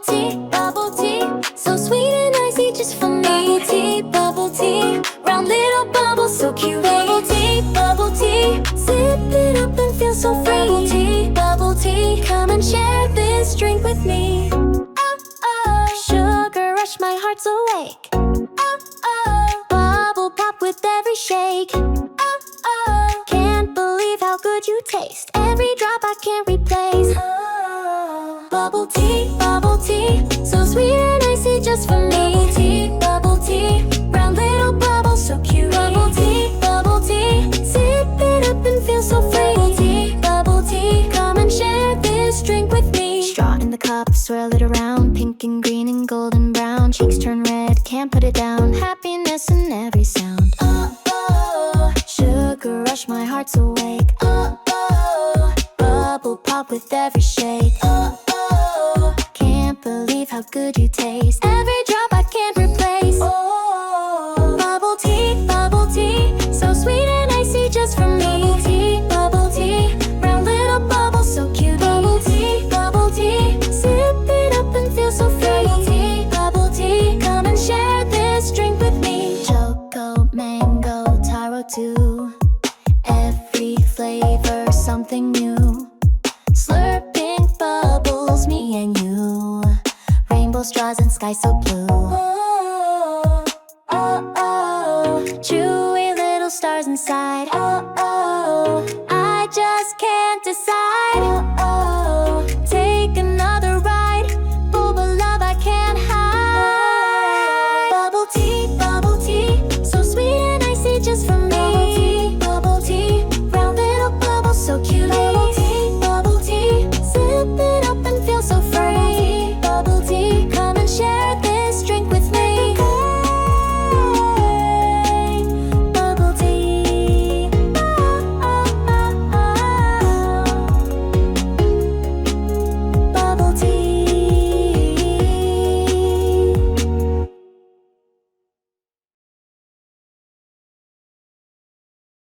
bubble tea, so sweet and icy just for me. Tea, bubble tea, round little bubbles, so cute. Bubble tea, sip it up and feel so free. Bubble tea, come and share this drink with me. Oh, oh, sugar rush, my heart's awake. Oh, oh, bubble pop with every shake. Oh, oh, can't believe how good you taste. Every drop I can't replace. Oh, bubble tea, so sweet and icy just for me. Bubble tea, round little bubbles, so cute. Bubble tea, sip it up and feel so free. Bubble tea, come and share this drink with me. Straw in the cup, swirl it around. Pink and green and golden brown. Cheeks turn red, can't put it down. Happiness in every sound. Oh, oh, sugar rush, my heart's awake. Oh, oh, bubble pop with every shake. Oh, oh, can't believe how good you taste. Every drop I can't replace. Oh, bubble tea, so sweet and icy just for me. Bubble tea, round little bubbles, so cute. Bubble tea, sip it up and feel so free. Bubble tea, come and share this drink with me. Choco, mango, taro too. Every flavor, something new. Slurping bubbles, me and you. Rainbow straws and sky so blue. Oh, oh, oh, chewy little stars inside. Oh, oh, I just can't decide.